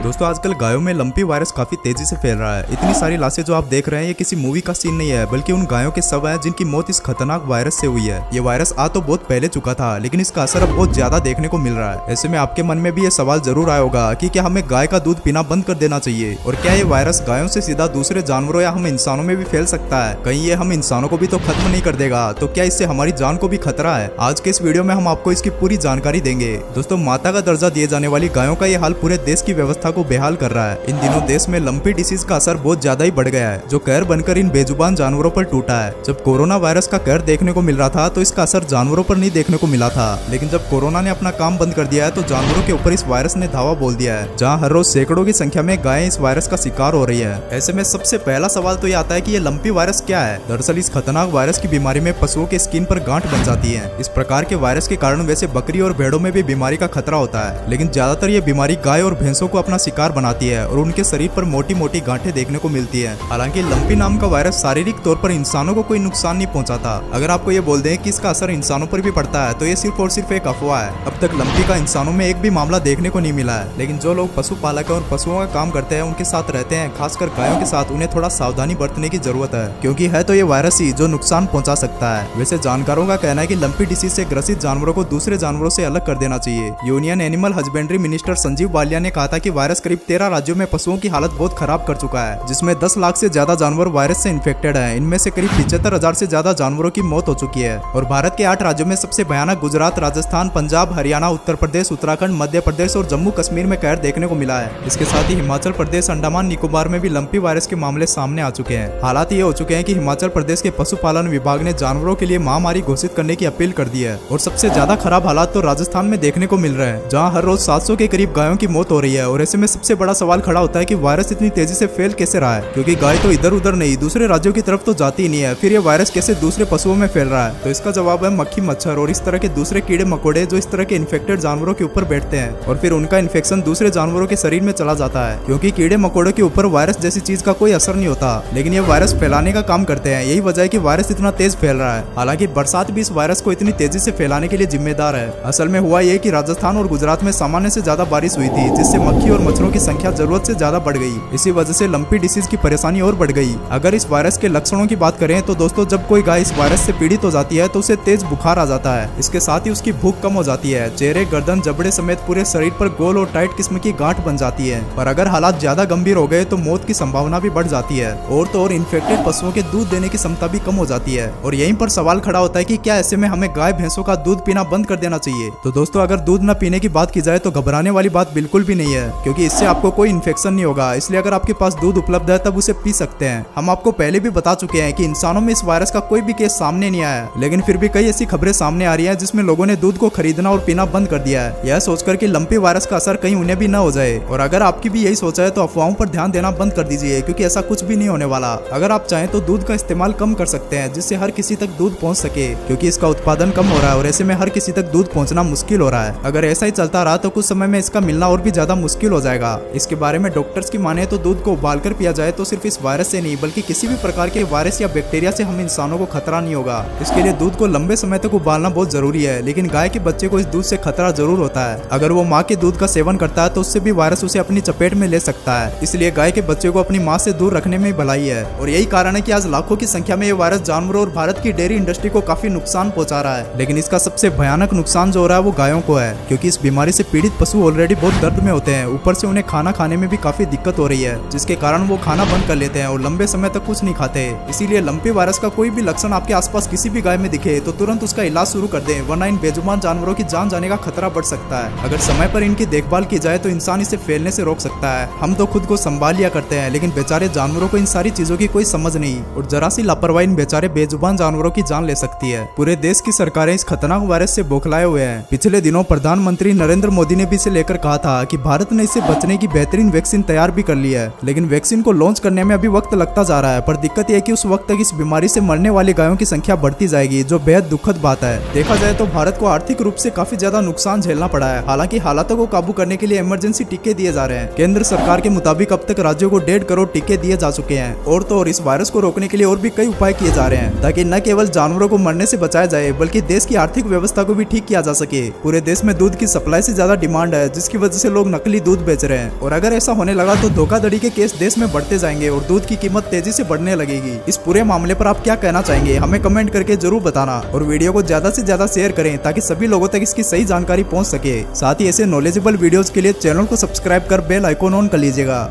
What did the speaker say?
दोस्तों आजकल गायों में लंपी वायरस काफी तेजी से फैल रहा है। इतनी सारी लाशें जो आप देख रहे हैं ये किसी मूवी का सीन नहीं है, बल्कि उन गायों के शव हैं जिनकी मौत इस खतरनाक वायरस से हुई है। ये वायरस आ तो बहुत पहले चुका था, लेकिन इसका असर अब बहुत ज्यादा देखने को मिल रहा है। ऐसे में आपके मन में भी ये सवाल जरूर आया होगा कि क्या हमें गाय का दूध पीना बंद कर देना चाहिए, और क्या ये वायरस गायों से सीधा दूसरे जानवरों या हम इंसानों में भी फैल सकता है। कहीं ये हम इंसानों को भी तो खत्म नहीं कर देगा, तो क्या इससे हमारी जान को भी खतरा है। आज के इस वीडियो में हम आपको इसकी पूरी जानकारी देंगे। दोस्तों माता का दर्जा दिए जाने वाली गायों का ये हाल पूरे देश की व्यवस्था को बेहाल कर रहा है। इन दिनों देश में लंपी डिसीज का असर बहुत ज्यादा ही बढ़ गया है, जो कहर बनकर इन बेजुबान जानवरों पर टूटा है। जब कोरोना वायरस का कहर देखने को मिल रहा था तो इसका असर जानवरों पर नहीं देखने को मिला था, लेकिन जब कोरोना ने अपना काम बंद कर दिया है तो जानवरों के ऊपर इस वायरस ने धावा बोल दिया है, जहाँ हर रोज सैकड़ों की संख्या में गायें इस वायरस का शिकार हो रही है। ऐसे में सबसे पहला सवाल तो ये आता है कि ये लंपी वायरस क्या है। दरअसल इस खतरनाक वायरस की बीमारी में पशुओं के स्किन पर गांठ बन जाती है। इस प्रकार के वायरस के कारण वैसे बकरी और भेड़ों में भी बीमारी का खतरा होता है, लेकिन ज्यादातर ये बीमारी गाय और भैंसों को अपना शिकार बनाती है और उनके शरीर पर मोटी मोटी गांठें देखने को मिलती है। हालांकि लंपी नाम का वायरस शारीरिक तौर पर इंसानों को कोई नुकसान नहीं पहुंचाता। अगर आपको ये बोल दें कि इसका असर इंसानों पर भी पड़ता है तो ये सिर्फ और सिर्फ एक अफवाह है। अब तक लंपी का इंसानों में एक भी मामला देखने को नहीं मिला है, लेकिन जो लोग पशुपालक और पशुओं का काम करते हैं उनके साथ रहते हैं, खासकर गायों के साथ, उन्हें थोड़ा सावधानी बरतने की जरूरत है, क्योंकि है तो ये वायरस ही जो नुकसान पहुंचा सकता है। वैसे जानकारों का कहना है कि लंपी डिसीज से ग्रसित जानवरों को दूसरे जानवरों से अलग कर देना चाहिए। Union animal husbandry minister Sanjeev Ballia ने कहा था कि वायरस करीब 13 राज्यों में पशुओं की हालत बहुत खराब कर चुका है, जिसमें 10 लाख से ज्यादा जानवर वायरस से इन्फेक्टेड हैं। इनमें से करीब 75,000 से ज्यादा जानवरों की मौत हो चुकी है। और भारत के 8 राज्यों में सबसे भयानक गुजरात, राजस्थान, पंजाब, हरियाणा, उत्तर प्रदेश, उत्तराखंड, मध्य प्रदेश और जम्मू कश्मीर में कहर देखने को मिला है। इसके साथ ही हिमाचल प्रदेश, अंडमान निकोबार में भी लंपी वायरस के मामले सामने आ चुके हैं। हालात ये हो चुके हैं कि हिमाचल प्रदेश के पशुपालन विभाग ने जानवरों के लिए महामारी घोषित करने की अपील कर दी है। और सबसे ज्यादा खराब हालात तो राजस्थान में देखने को मिल रहे हैं, जहाँ हर रोज 700 के करीब गायों की मौत हो रही है। और ऐसे में सबसे बड़ा सवाल खड़ा होता है कि वायरस इतनी तेजी से फैल कैसे रहा है, क्योंकि गाय तो इधर उधर नहीं दूसरे राज्यों की तरफ तो जाती ही नहीं है। फिर ये वायरस कैसे दूसरे पशुओं में फैल रहा है? तो इसका जवाब है मक्खी, मच्छर और इस तरह के दूसरे कीड़े मकोड़े जो इस तरह के इन्फेक्टेड जानवरों के ऊपर बैठते हैं, और फिर उनका इन्फेक्शन दूसरे जानवरों के शरीर में चला जाता है। क्योंकि कीड़े मकोड़ों के ऊपर वायरस जैसी चीज का कोई असर नहीं होता, लेकिन ये वायरस फैलाने का काम करते हैं। यही वजह है कि वायरस इतना तेज फैल रहा है। हालांकि बरसात भी इस वायरस को इतनी तेजी से फैलाने के लिए जिम्मेदार है। असल में हुआ ये कि राजस्थान और गुजरात में सामान्य से ज्यादा बारिश हुई थी, जिससे मक्खी और मच्छरों की संख्या जरूरत से ज्यादा बढ़ गई। इसी वजह से लंपी डिसीज की परेशानी और बढ़ गई। अगर इस वायरस के लक्षणों की बात करें तो दोस्तों जब कोई गाय इस वायरस से पीड़ित हो जाती है तो उसे तेज बुखार आ जाता है। इसके साथ ही उसकी भूख कम हो जाती है। चेहरे, गर्दन, जबड़े समेत पूरे शरीर पर गोल और टाइट किस्म की गांठ बन जाती है। और अगर हालात ज्यादा गंभीर हो गए तो मौत की संभावना भी बढ़ जाती है। और तो और इन्फेक्टेड पशुओं के दूध देने की क्षमता भी कम हो जाती है। और यहीं पर सवाल खड़ा होता है कि क्या ऐसे में हमें गाय भैंसों का दूध पीना बंद कर देना चाहिए? तो दोस्तों अगर दूध न पीने की बात की जाए तो घबराने वाली बात बिल्कुल भी नहीं है, क्योंकि इससे आपको कोई इन्फेक्शन नहीं होगा। इसलिए अगर आपके पास दूध उपलब्ध है तब उसे पी सकते हैं। हम आपको पहले भी बता चुके हैं कि इंसानों में इस वायरस का कोई भी केस सामने नहीं आया, लेकिन फिर भी कई ऐसी खबरें सामने आ रही हैं जिसमें लोगों ने दूध को खरीदना और पीना बंद कर दिया है, यह सोचकर कि लंपी वायरस का असर कहीं उन्हें भी न हो जाए। और अगर आपकी भी यही सोच है तो अफवाहों पर ध्यान देना बंद कर दीजिए, क्योंकि ऐसा कुछ भी नहीं होने वाला। अगर आप चाहें तो दूध का इस्तेमाल कम कर सकते हैं, जिससे हर किसी तक दूध पहुंच सके, क्योंकि इसका उत्पादन कम हो रहा है और ऐसे में हर किसी तक दूध पहुंचना मुश्किल हो रहा है। अगर ऐसा ही चलता रहा तो कुछ समय में इसका मिलना और भी ज्यादा मुश्किल हो जाएगा। इसके बारे में डॉक्टर्स की माने तो दूध को उबालकर पिया जाए तो सिर्फ इस वायरस से नहीं बल्कि किसी भी प्रकार के वायरस या बैक्टीरिया से हम इंसानों को खतरा नहीं होगा। इसके लिए दूध को लंबे समय तक उबालना बहुत जरूरी है, लेकिन गाय के बच्चे को इस दूध से खतरा जरूर होता है। अगर वो माँ के दूध का सेवन करता है तो उससे भी वायरस उसे अपनी चपेट में ले सकता है। इसलिए गाय के बच्चे को अपनी माँ से दूर रखने में भलाई है। और यही कारण है कि आज लाखों की संख्या में ये वायरस जानवरों और भारत की डेयरी इंडस्ट्री को काफी नुकसान पहुंचा रहा है। लेकिन इसका सबसे भयानक नुकसान जो हो रहा है वो गायों को है, क्योंकि इस बीमारी से पीड़ित पशु ऑलरेडी बहुत दर्द में होते हैं। ऊपर से उन्हें खाना खाने में भी काफी दिक्कत हो रही है, जिसके कारण वो खाना बंद कर लेते हैं और लंबे समय तक कुछ नहीं खाते। इसीलिए लंपी वायरस का कोई भी लक्षण आपके आसपास किसी भी गाय में दिखे तो तुरंत उसका इलाज शुरू कर दें, वरना इन बेजुबान जानवरों की जान जाने का खतरा बढ़ सकता है। अगर समय पर इनकी देखभाल की जाए तो इंसान इसे फैलने से रोक सकता है। हम तो खुद को संभाल लिया करते हैं, लेकिन बेचारे जानवरों को इन सारी चीजों की कोई समझ नहीं, और जरा सी लापरवाही इन बेचारे बेजुबान जानवरों की जान ले सकती है। पूरे देश की सरकारें इस खतरनाक वायरस से बौखलाए हुए हैं। पिछले दिनों प्रधानमंत्री नरेंद्र मोदी ने भी इसे लेकर कहा था कि भारत ने इससे बचने की बेहतरीन वैक्सीन तैयार भी कर ली है, लेकिन वैक्सीन को लॉन्च करने में अभी वक्त लगता जा रहा है। पर दिक्कत यह है कि उस वक्त तक इस बीमारी से मरने वाली गायों की संख्या बढ़ती जाएगी, जो बेहद दुखद बात है। देखा जाए तो भारत को आर्थिक रूप से काफी ज्यादा नुकसान झेलना पड़ा है। हालांकि हालातों को काबू करने के लिए इमरजेंसी टीके दिए जा रहे हैं। केंद्र सरकार के मुताबिक अब तक राज्यों को 1.5 करोड़ टीके दिए जा चुके हैं। और तो और इस वायरस को रोकने के लिए और भी कई उपाय किए जा रहे हैं, ताकि न केवल जानवरों को मरने से बचाया जाए बल्कि देश की आर्थिक व्यवस्था को भी ठीक किया जा सके। पूरे देश में दूध की सप्लाई से ज्यादा डिमांड है, जिसकी वजह से लोग नकली दूध बेच रहे हैं। और अगर ऐसा होने लगा तो धोखाधड़ी के केस देश में बढ़ते जाएंगे और दूध की कीमत तेजी से बढ़ने लगेगी। इस पूरे मामले पर आप क्या कहना चाहेंगे, हमें कमेंट करके जरूर बताना। और वीडियो को ज्यादा से ज्यादा शेयर करें ताकि सभी लोगों तक इसकी सही जानकारी पहुंच सके। साथ ही ऐसे नॉलेजेबल वीडियोस के लिए चैनल को सब्सक्राइब कर बेल आइकॉन ऑन कर लीजिएगा।